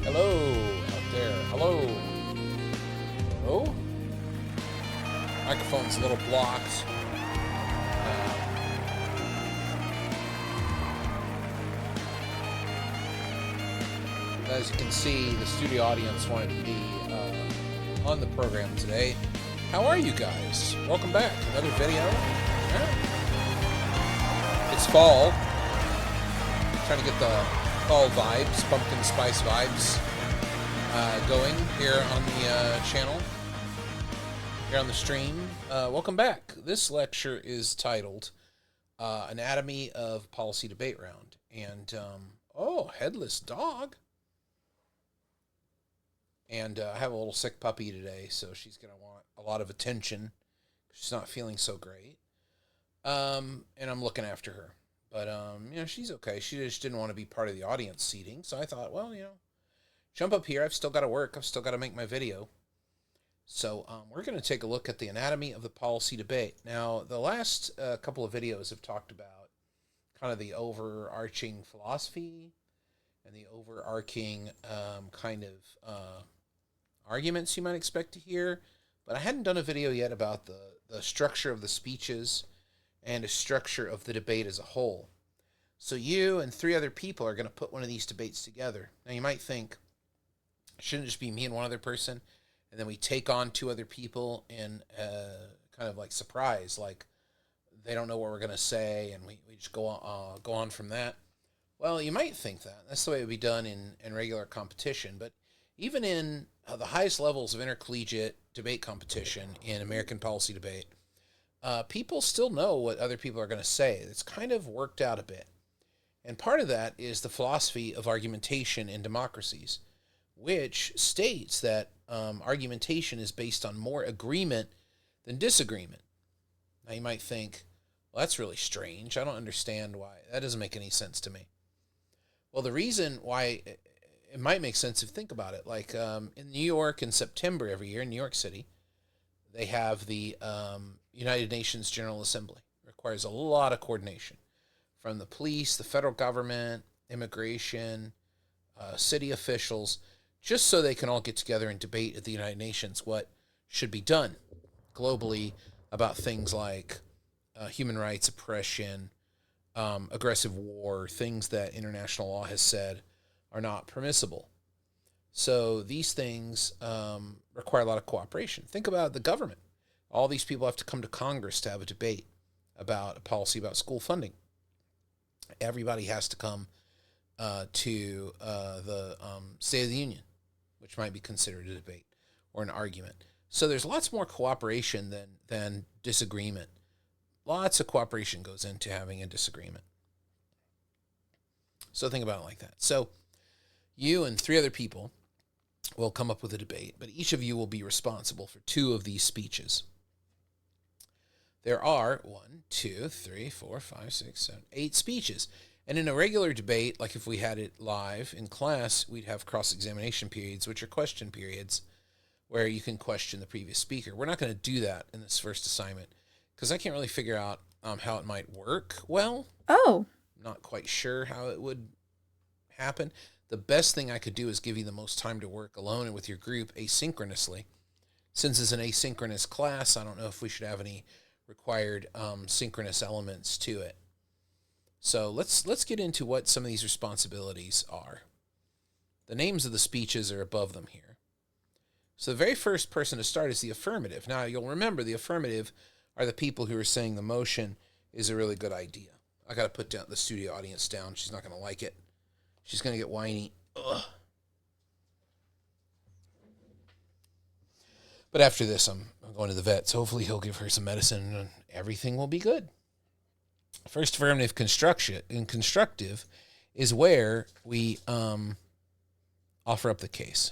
Hello out there. Hello. Hello? Microphone's a little blocked. As you can see, the studio audience wanted to be on the program today. How are you guys? Welcome back. Another video. Yeah. It's fall. Trying to get the fall vibes, pumpkin spice vibes going here on the channel, here on the stream. Welcome back. This lecture is titled Anatomy of Policy Debate Round. And, headless dog. And I have a little sick puppy today, so she's going to want a lot of attention. She's not feeling so great. And I'm looking after her. But, she's okay. She just didn't want to be part of the audience seating. So I thought, well, jump up here. I've still got to work. I've still got to make my video. So we're going to take a look at the anatomy of the policy debate. Now, the last couple of videos have talked about kind of the overarching philosophy and the overarching arguments you might expect to hear. But I hadn't done a video yet about the structure of the speeches and a structure of the debate as a whole. So you and three other people are going to put one of these debates together. Now you might think, shouldn't it just be me and one other person? And then we take on two other people in kind of like surprise, like they don't know what we're going to say, and we just go on from that. Well, you might think that. That's the way it would be done in regular competition. But even in the highest levels of intercollegiate debate competition in American policy debate, people still know what other people are going to say. It's kind of worked out a bit. And part of that is the philosophy of argumentation in democracies, which states that argumentation is based on more agreement than disagreement. Now you might think, well, that's really strange. I don't understand why. That doesn't make any sense to me. Well, the reason why it might make sense if you think about it, like in New York in September every year, in New York City, they have the United Nations General Assembly. It requires a lot of coordination from the police, the federal government, immigration, city officials, just so they can all get together and debate at the United Nations what should be done globally about things like human rights, oppression, aggressive war, things that international law has said are not permissible. So these things require a lot of cooperation. Think about the government. All these people have to come to Congress to have a debate about a policy about school funding. Everybody has to come to the State of the Union, which might be considered a debate or an argument. So there's lots more cooperation than disagreement. Lots of cooperation goes into having a disagreement. So think about it like that. So you and three other people will come up with a debate, but each of you will be responsible for two of these speeches. There are 8 speeches. And in a regular debate, like if we had it live in class, we'd have cross-examination periods, which are question periods, where you can question the previous speaker. We're not going to do that in this first assignment, because I can't really figure out how it might work well. Oh. I'm not quite sure how it would happen. The best thing I could do is give you the most time to work alone and with your group asynchronously. Since it's an asynchronous class, I don't know if we should have any required synchronous elements to it. So let's get into what some of these responsibilities are. The names of the speeches are above them here. So the very first person to start is the affirmative. Now you'll remember the affirmative are the people who are saying the motion is a really good idea. I got to put down the studio audience down. She's not going to like it. She's going to get whiny. Ugh. But after this, I'm going to the vet, so hopefully he'll give her some medicine and everything will be good. First affirmative constructive is where we offer up the case.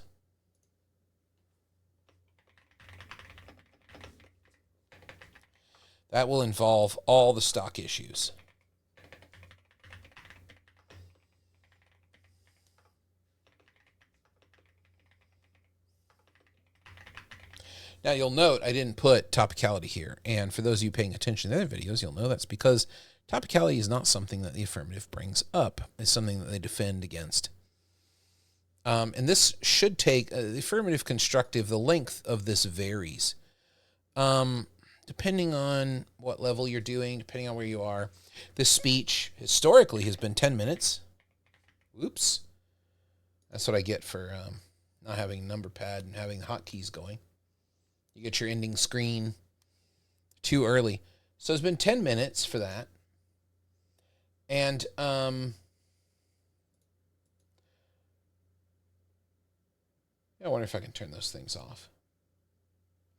That will involve all the stock issues. Now, you'll note I didn't put topicality here. And for those of you paying attention to the other videos, you'll know that's because topicality is not something that the affirmative brings up. It's something that they defend against. And this should take, the affirmative constructive, the length of this varies. Depending on what level you're doing, depending on where you are. This speech historically has been 10 minutes. Oops. That's what I get for not having a number pad and having the hotkeys going. You get your ending screen too early. So it's been 10 minutes for that. And I wonder if I can turn those things off.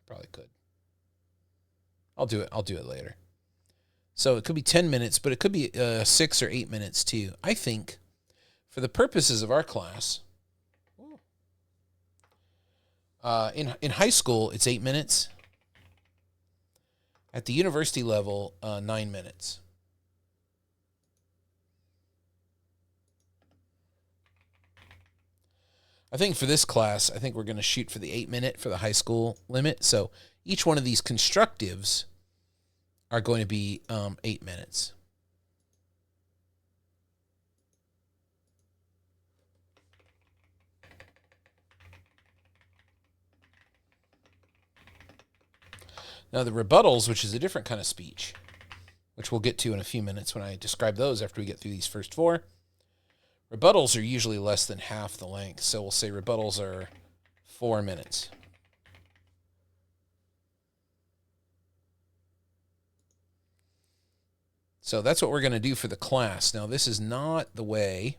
Probably could. I'll do it later. So it could be 10 minutes, but it could be 6 or 8 minutes too. I think for the purposes of our class, in high school, it's 8 minutes. At the university level, 9 minutes. I think for this class, I think we're going to shoot for the 8-minute for the high school limit. So each one of these constructives are going to be 8 minutes. Now the rebuttals, which is a different kind of speech, which we'll get to in a few minutes when I describe those after we get through these first four. Rebuttals are usually less than half the length, so we'll say rebuttals are 4 minutes. So that's what we're going to do for the class. Now, this is not the way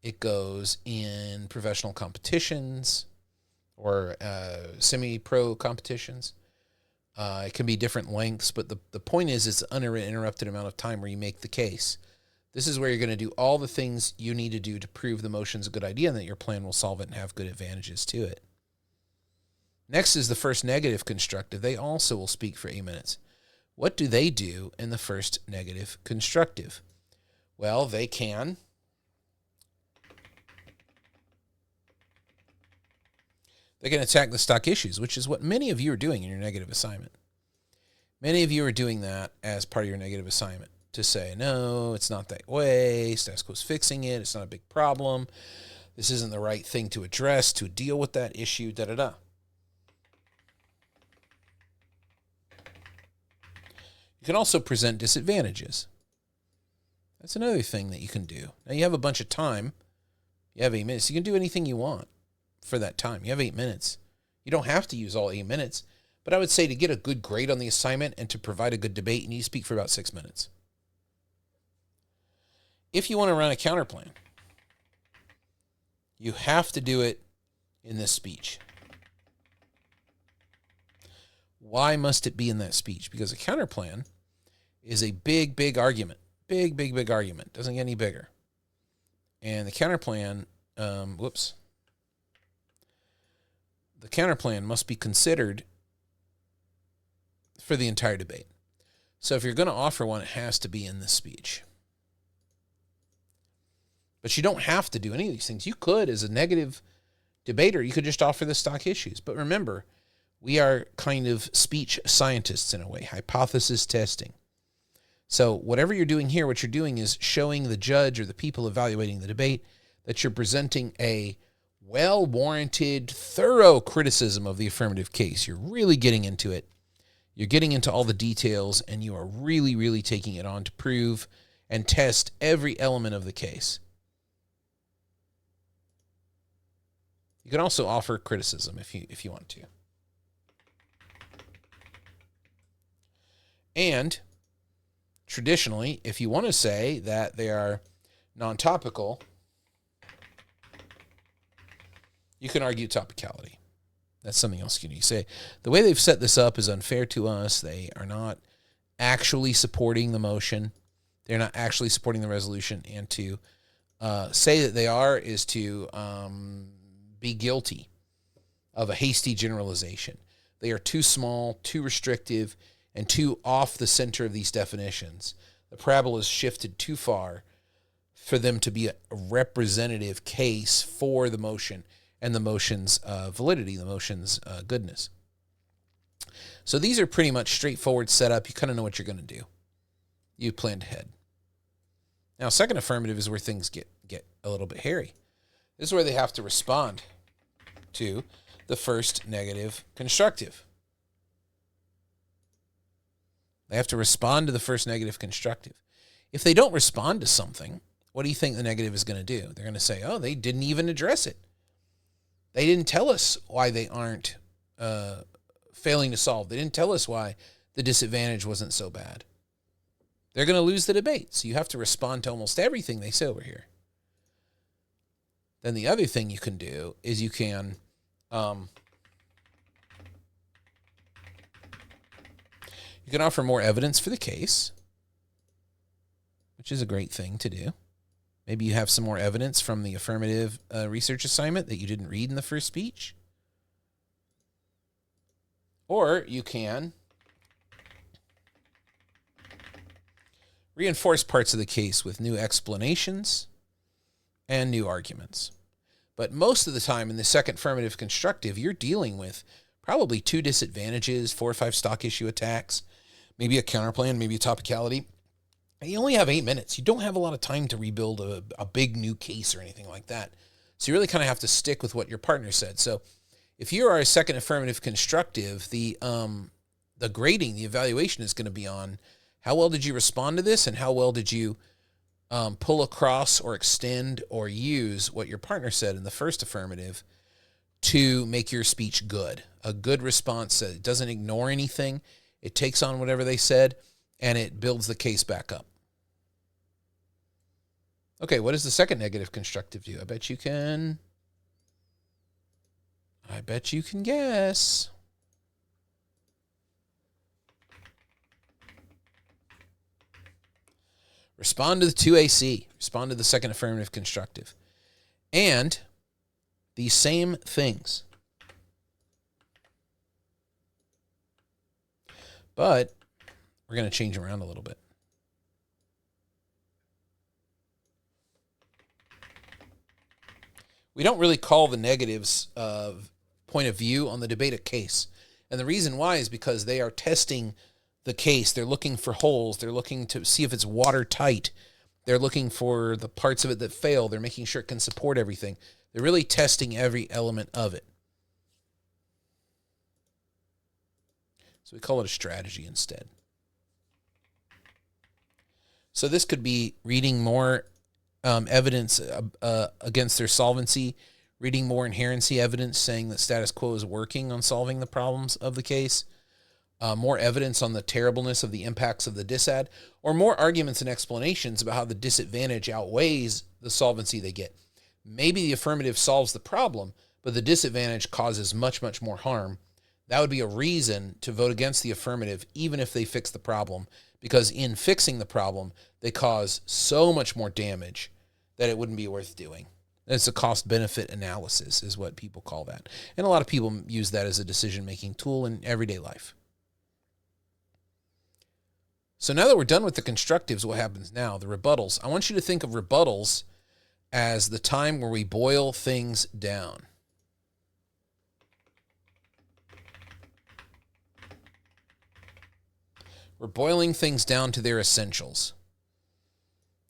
it goes in professional competitions or semi-pro competitions. It can be different lengths, but the point is it's an uninterrupted amount of time where you make the case. This is where you're going to do all the things you need to do to prove the motion's a good idea and that your plan will solve it and have good advantages to it. Next is the first negative constructive. They also will speak for 8 minutes. What do they do in the first negative constructive? Well, they can attack the stock issues, which is what many of you are doing in your negative assignment. Many of you are doing that as part of your negative assignment. To say, no, it's not that way, status quo's fixing it, it's not a big problem, this isn't the right thing to address, to deal with that issue, da-da-da. You can also present disadvantages. That's another thing that you can do. Now you have a bunch of time, you have 8 minutes, you can do anything you want for that time. You have 8 minutes. You don't have to use all 8 minutes, but I would say to get a good grade on the assignment and to provide a good debate, you need to speak for about 6 minutes. If you want to run a counterplan, you have to do it in this speech. Why must it be in that speech? Because a counterplan is a big, big argument. Big, big, big argument. Doesn't get any bigger. And the counterplan, the counterplan must be considered for the entire debate. So if you're going to offer one, it has to be in this speech. But you don't have to do any of these things. You could, as a negative debater, you could just offer the stock issues. But remember, we are kind of speech scientists in a way, hypothesis testing. So whatever you're doing here, what you're doing is showing the judge or the people evaluating the debate that you're presenting a well-warranted, thorough criticism of the affirmative case. You're really getting into it. You're getting into all the details, and you are really, really taking it on to prove and test every element of the case. You can also offer criticism if you want to. And traditionally, if you want to say that they are non-topical, you can argue topicality. That's something else you can say. The way they've set this up is unfair to us. They are not actually supporting the motion. They're not actually supporting the resolution. And to say that they are is to be guilty of a hasty generalization. They are too small, too restrictive, and too off the center of these definitions. The parabola is shifted too far for them to be a representative case for the motion and the motion's validity, the motion's goodness. So these are pretty much straightforward setup. You kind of know what you're going to do. You planned ahead. Now, second affirmative is where things get a little bit hairy. This is where they have to respond to the first negative constructive. They have to respond to the first negative constructive. If they don't respond to something, what do you think the negative is going to do? They're going to say, oh, they didn't even address it. They didn't tell us why they aren't failing to solve. They didn't tell us why the disadvantage wasn't so bad. They're going to lose the debate. So you have to respond to almost everything they say over here. Then the other thing you can do is you can offer more evidence for the case, which is a great thing to do. Maybe you have some more evidence from the affirmative research assignment that you didn't read in the first speech. Or you can reinforce parts of the case with new explanations and new arguments. But most of the time in the second affirmative constructive, you're dealing with probably 2 disadvantages, 4 or 5 stock issue attacks, maybe a counterplan, maybe a topicality. And you only have 8 minutes. You don't have a lot of time to rebuild a big new case or anything like that. So you really kind of have to stick with what your partner said. So if you are a second affirmative constructive, the grading, the evaluation is going to be on how well did you respond to this and how well did you pull across or extend or use what your partner said in the first affirmative to make your speech good. A good response that doesn't ignore anything. It takes on whatever they said and it builds the case back up. Okay, what does the second negative constructive do? I bet you can guess. Respond to the 2AC. Respond to the second affirmative constructive. And these same things. But we're going to change around a little bit. We don't really call the negatives point of view on the debate a case. And the reason why is because they are testing the case. They're looking for holes. They're looking to see if it's watertight. They're looking for the parts of it that fail. They're making sure it can support everything. They're really testing every element of it. So we call it a strategy instead. So this could be reading more evidence against their solvency, reading more inherency evidence saying that status quo is working on solving the problems of the case, more evidence on the terribleness of the impacts of the disad, or more arguments and explanations about how the disadvantage outweighs the solvency they get. Maybe the affirmative solves the problem, but the disadvantage causes much, much more harm. That would be a reason to vote against the affirmative, even if they fix the problem, because in fixing the problem, they cause so much more damage that it wouldn't be worth doing. It's a cost-benefit analysis is what people call that. And a lot of people use that as a decision-making tool in everyday life. So now that we're done with the constructives, what happens now? The rebuttals. I want you to think of rebuttals as the time where we boil things down. We're boiling things down to their essentials.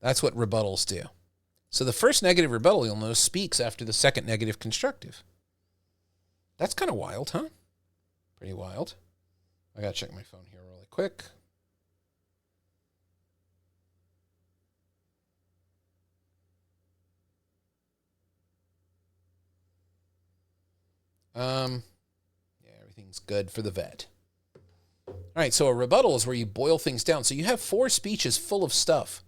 That's what rebuttals do. So the first negative rebuttal, you'll notice, speaks after the second negative constructive. That's kind of wild, huh? Pretty wild. I got to check my phone here really quick. Yeah, everything's good for the vet. All right, so a rebuttal is where you boil things down. So you have 4 speeches full of stuff.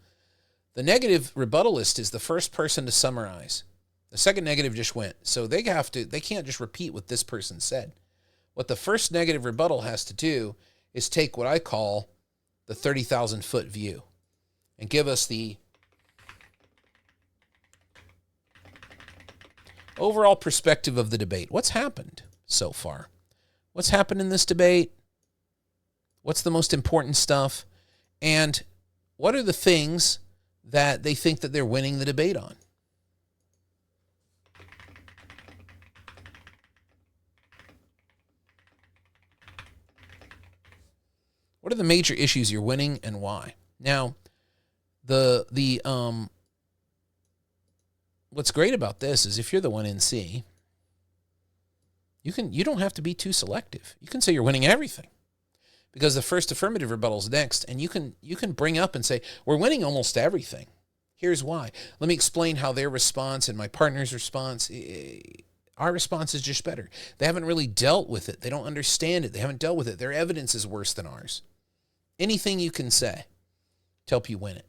The negative rebuttalist is the first person to summarize. The second negative just went. So they can't just repeat what this person said. What the first negative rebuttal has to do is take what I call the 30,000-foot view and give us the overall perspective of the debate. What's happened so far? What's happened in this debate? What's the most important stuff? And what are the things that they think that they're winning the debate on? What are the major issues you're winning and why? Now, one what's great about this is if you're the one in C, you don't have to be too selective. You can say you're winning everything because the first affirmative rebuttal is next, and you can bring up and say, we're winning almost everything. Here's why. Let me explain how their response and my partner's response, our response is just better. They haven't really dealt with it. They don't understand it. They haven't dealt with it. Their evidence is worse than ours. Anything you can say to help you win it.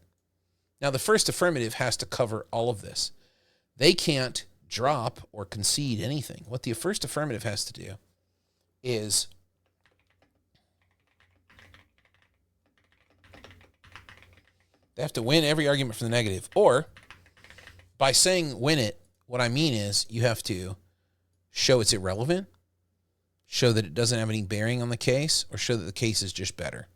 Now, the first affirmative has to cover all of this. They can't drop or concede anything. What the first affirmative has to do is they have to win every argument from the negative. Or by saying win it, what I mean is you have to show it's irrelevant, show that it doesn't have any bearing on the case, or show that the case is just better.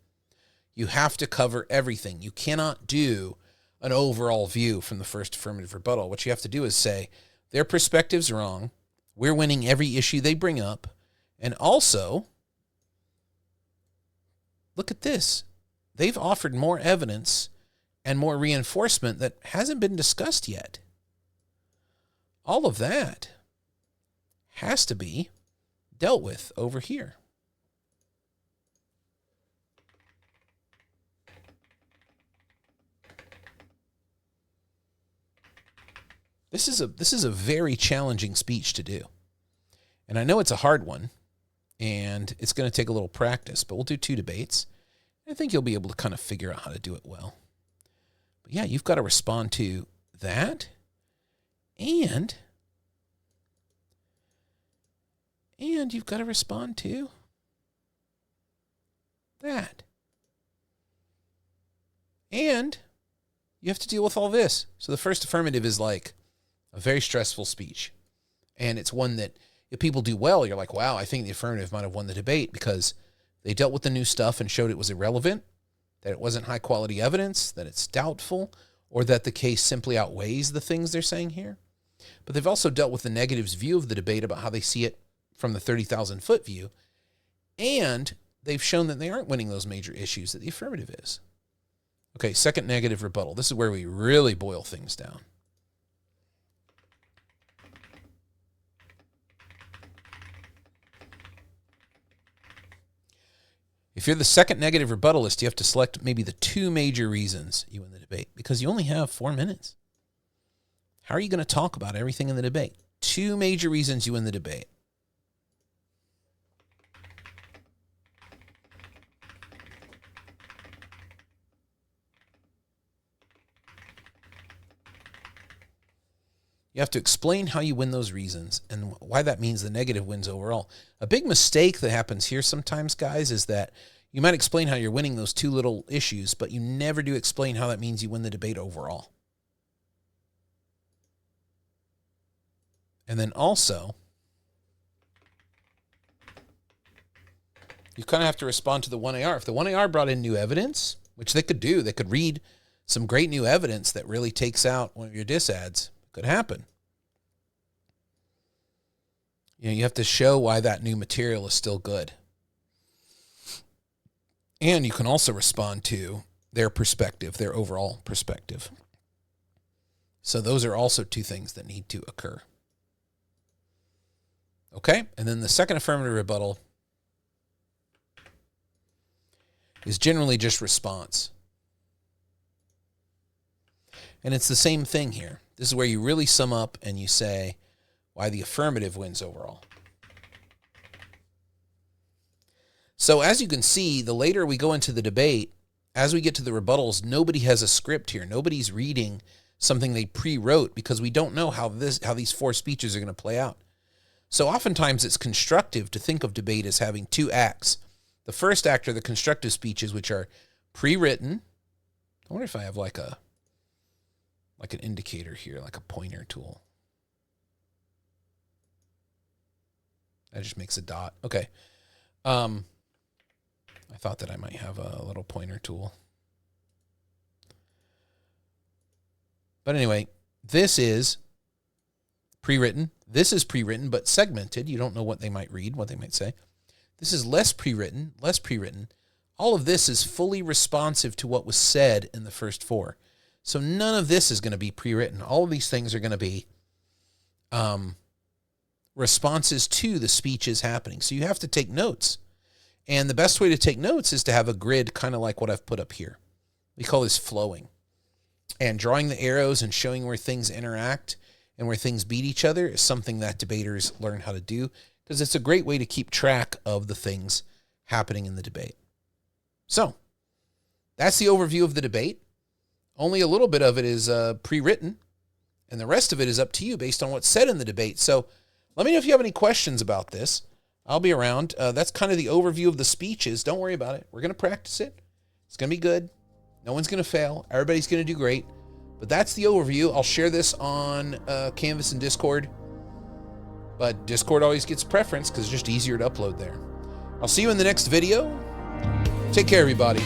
You have to cover everything. You cannot do an overall view from the first affirmative rebuttal. What you have to do is say, their perspective's wrong, we're winning every issue they bring up, and also, look at this. They've offered more evidence and more reinforcement that hasn't been discussed yet. All of that has to be dealt with over here. This is a very challenging speech to do. And I know it's a hard one, and it's going to take a little practice, but we'll do 2 debates. I think you'll be able to kind of figure out how to do it well. But yeah, you've got to respond to that, and you've got to respond to that. And you have to deal with all this. So the first affirmative is like a very stressful speech. And it's one that if people do well, you're like, wow, I think the affirmative might have won the debate because they dealt with the new stuff and showed it was irrelevant, that it wasn't high quality evidence, that it's doubtful, or that the case simply outweighs the things they're saying here. But they've also dealt with the negatives view of the debate about how they see it from the 30,000 foot view. And they've shown that they aren't winning those major issues that the affirmative is. Okay, second negative rebuttal. This is where we really boil things down. If you're the second negative rebuttalist, you have to select maybe the 2 major reasons you win the debate because you only have 4 minutes. How are you going to talk about everything in the debate? 2 major reasons you win the debate. You have to explain how you win those reasons and why that means the negative wins overall. A big mistake that happens here sometimes, guys, is that you might explain how you're winning those 2 little issues, but you never do explain how that means you win the debate overall. And then also, you kind of have to respond to the 1AR. If the 1AR brought in new evidence, which they could do, they could read some great new evidence that really takes out one of your diss ads. Could happen. You have to show why that new material is still good. And you can also respond to their perspective, their overall perspective. So those are also 2 things that need to occur. Okay? And then the second affirmative rebuttal is generally just response. And it's the same thing here. This is where you really sum up and you say why the affirmative wins overall. So as you can see, the later we go into the debate, as we get to the rebuttals, nobody has a script here. Nobody's reading something they pre-wrote because we don't know how these 4 speeches are going to play out. So oftentimes it's constructive to think of debate as having 2 acts. The first act are the constructive speeches, which are pre-written. I wonder if I have like an indicator here, like a pointer tool. That just makes a dot. Okay. I thought that I might have a little pointer tool. But anyway, this is pre-written. This is pre-written, but segmented. You don't know what they might read, what they might say. This is less pre-written, less pre-written. All of this is fully responsive to what was said in the first 4. So none of this is going to be pre-written. All of these things are going to be responses to the speeches happening. So you have to take notes. And the best way to take notes is to have a grid kind of like what I've put up here. We call this flowing. And drawing the arrows and showing where things interact and where things beat each other is something that debaters learn how to do, because it's a great way to keep track of the things happening in the debate. So that's the overview of the debate. Only a little bit of it is pre-written, and the rest of it is up to you based on what's said in the debate. So let me know if you have any questions about this. I'll be around. That's kind of the overview of the speeches. Don't worry about it. We're going to practice it. It's going to be good. No one's going to fail. Everybody's going to do great. But that's the overview. I'll share this on Canvas and Discord. But Discord always gets preference because it's just easier to upload there. I'll see you in the next video. Take care, everybody.